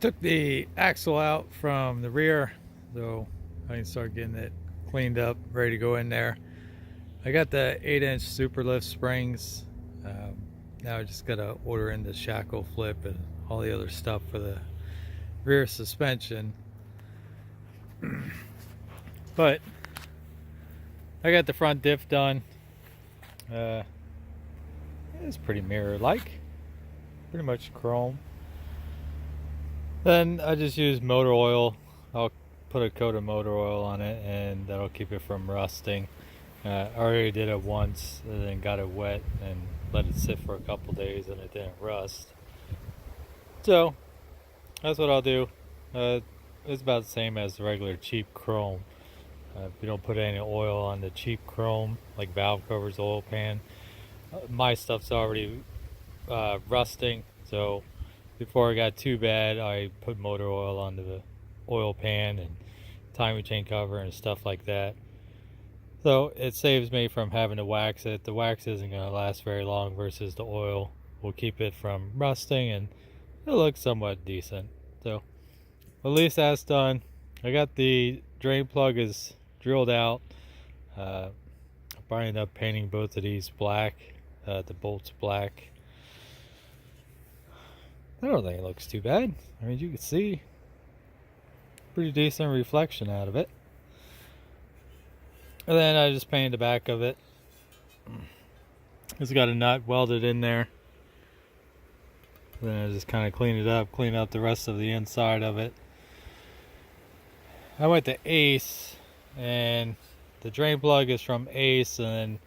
Took the axle out from the rear, so I can start getting it cleaned up, ready to go in there. I got the 8-inch super lift springs. Now I just gotta order in the shackle flip and all the other stuff for the rear suspension. But I got the front diff done. It's pretty mirror-like, pretty much chrome. Then I just use motor oil. I'll put a coat of motor oil on it, and that'll keep it from rusting. I already did it once, and then got it wet and let it sit for a couple days, and it didn't rust. So that's what I'll do. It's about the same as the regular cheap chrome. If you don't put any oil on the cheap chrome, like valve covers, oil pan, my stuff's already rusting. So before it got too bad, I put motor oil on the oil pan and timing chain cover and stuff like that. So it saves me from having to wax it. The wax isn't going to last very long versus the oil will keep it from rusting, and it looks somewhat decent. So at least that's done. I got the drain plug is drilled out. I'll probably end up painting both of these black, the bolts black. I don't think it looks too bad. I mean, you can see pretty decent reflection out of it. And then I just painted the back of it. It's got a nut welded in there. Then I just kind of clean it up, clean up the rest of the inside of it. I went to Ace, and the drain plug is from Ace, and then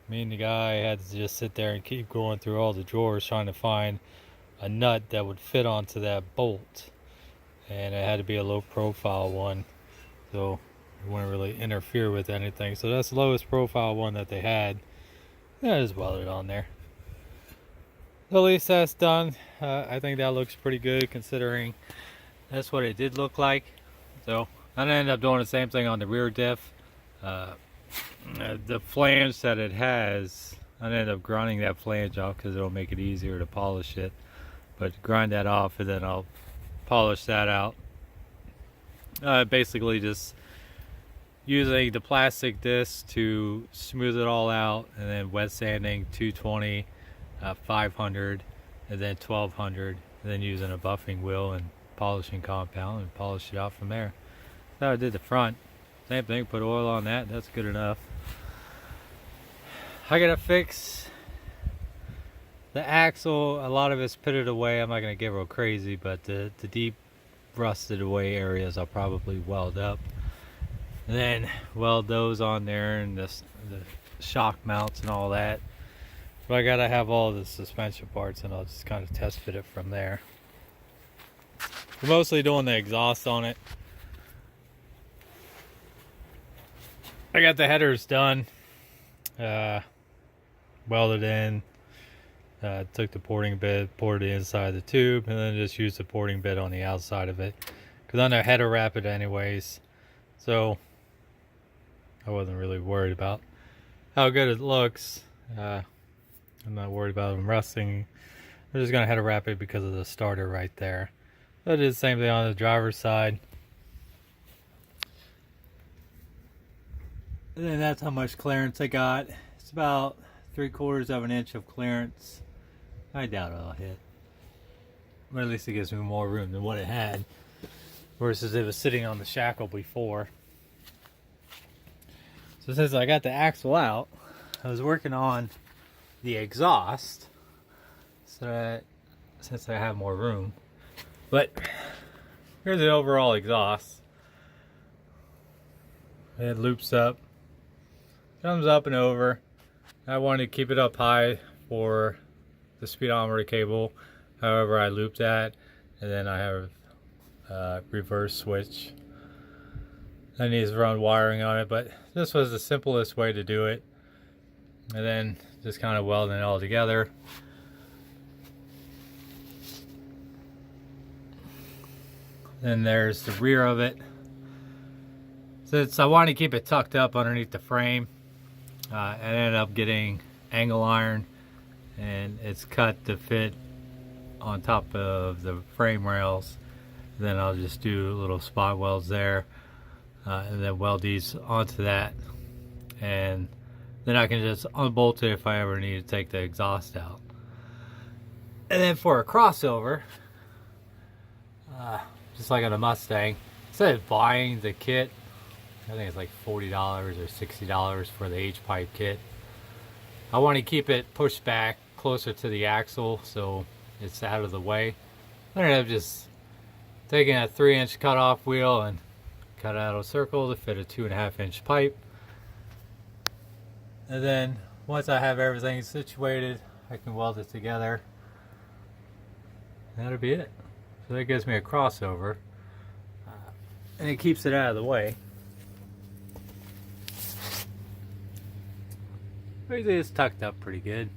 me and the guy had to just sit there and keep going through all the drawers trying to find a nut that would fit onto that bolt. And it had to be a low profile one, so it wouldn't really interfere with anything. So that's the lowest profile one that they had. Yeah, I just welded on there. So at least that's done. I think that looks pretty good considering that's what it did look like. So I ended up doing the same thing on the rear diff. The flange that it has, I ended up grinding that flange off because it'll make it easier to polish it. But grind that off and then I'll polish that out. Basically just using the plastic disc to smooth it all out, and then wet sanding 220, 500, and then 1200, and then using a buffing wheel and polishing compound and polish it out from there. That's how I did the front. Same thing, put oil on that, that's good enough. I gotta fix the axle. A lot of it's pitted away. I'm not gonna get real crazy, but the deep rusted away areas I'll probably weld up. And then weld those on there, and the shock mounts and all that. But I gotta have all the suspension parts, and I'll just kind of test fit it from there. We're mostly doing the exhaust on it. I got the headers done. Welded in. Took the porting bit, poured it inside the tube, and then just used the porting bit on the outside of it. Because I'm a header rapid anyways. So I wasn't really worried about how good it looks. I'm not worried about them rusting. I'm just going to header rapid because of the starter right there. I did the same thing on the driver's side. And then that's how much clearance I got. It's about 3/4 of an inch of clearance. I doubt it'll hit. But at least it gives me more room than what it had. Versus it was sitting on the shackle before. So since I got the axle out, I was working on the exhaust. So that, since I have more room. But here's the overall exhaust. It loops up. Comes up and over. I wanted to keep it up high for the speedometer cable. However, I looped that, and then I have a reverse switch. I need to run wiring on it, but this was the simplest way to do it. And then just kind of welding it all together. Then there's the rear of it. Since I wanted to keep it tucked up underneath the frame, I ended up getting angle iron, and it's cut to fit on top of the frame rails. Then I'll just do little spot welds there, and then weld these onto that, and then I can just unbolt it if I ever need to take the exhaust out. And then for a crossover, just like on a Mustang, instead of buying the kit, I think it's like $40 or $60 for the H-pipe kit, I want to keep it pushed back closer to the axle so it's out of the way. I ended up just taking a 3-inch cutoff wheel and cut out a circle to fit a 2.5-inch pipe. And then once I have everything situated, I can weld it together. And that'll be it. So that gives me a crossover, and it keeps it out of the way. Basically, it's tucked up pretty good.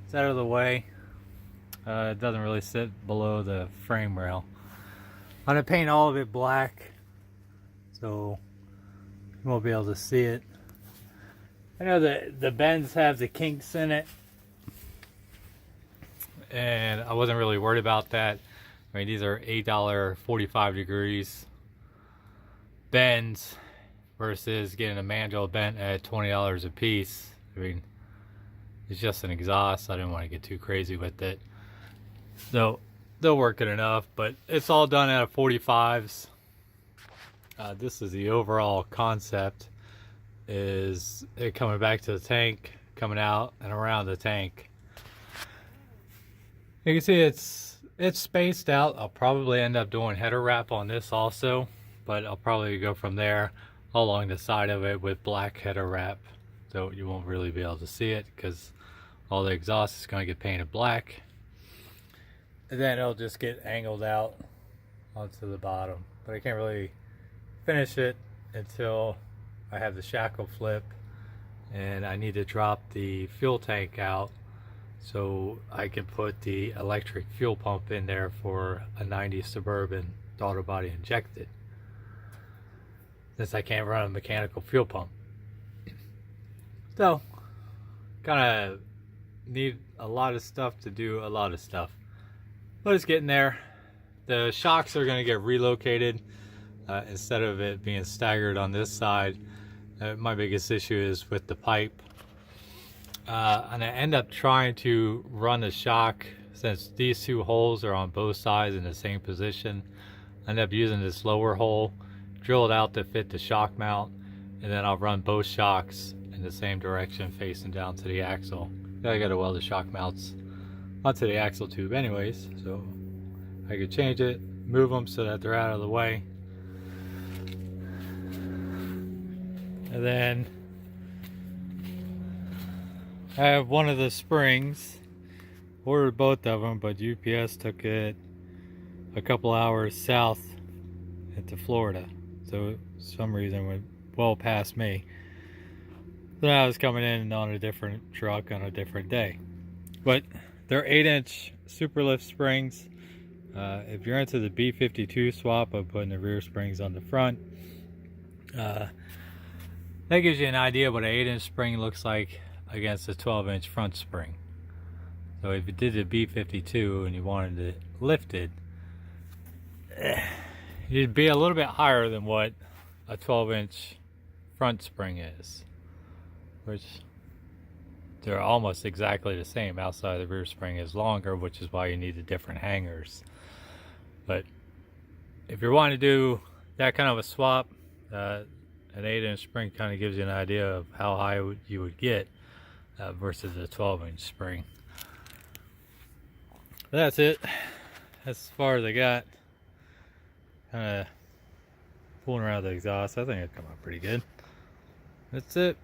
It's out of the way. It doesn't really sit below the frame rail. I'm gonna paint all of it black, so you won't be able to see it. I know that the bends have the kinks in it, and I wasn't really worried about that. I mean, these are $8 45 degrees bends versus getting a mandrel bent at $20 a piece. I mean, it's just an exhaust. I didn't want to get too crazy with it. So they'll work good enough, but it's all done out of 45s. This is the overall concept, is it coming back to the tank, coming out and around the tank. You can see it's spaced out. I'll probably end up doing header wrap on this also, but I'll probably go from there along the side of it with black header wrap, so you won't really be able to see it because all the exhaust is going to get painted black, and then it'll just get angled out onto the bottom. But I can't really finish it until I have the shackle flip, and I need to drop the fuel tank out so I can put the electric fuel pump in there for a 90 Suburban throttle body injected, since I can't run a mechanical fuel pump. So kind of need a lot of stuff to do a lot of stuff, but it's getting there. The shocks are going to get relocated instead of it being staggered on this side. My biggest issue is with the pipe. And I end up trying to run the shock, since these two holes are on both sides in the same position. I end up using this lower hole, drill it out to fit the shock mount, and then I'll run both shocks in the same direction facing down to the axle. I gotta weld the shock mounts onto the axle tube anyways, so I could change it, move them so that they're out of the way. And then I have one of the springs, ordered both of them, but UPS took it a couple hours south into Florida, so for some reason went well past me. Then I was coming in on a different truck on a different day. But they're 8-inch Superlift springs. If you're into the B52 swap, I'm putting the rear springs on the front. That gives you an idea what an 8-inch spring looks like against a 12-inch front spring. So if you did the B52 and you wanted it lifted, you'd be a little bit higher than what a 12-inch front spring is, which they're almost exactly the same. Outside the rear spring is longer, which is why you need the different hangers. But if you're wanting to do that kind of a swap, an 8-inch spring kind of gives you an idea of how high you would get versus a 12-inch spring. But that's it. That's as far as I got. Kind of fooling around with the exhaust. I think it'll come out pretty good. That's it.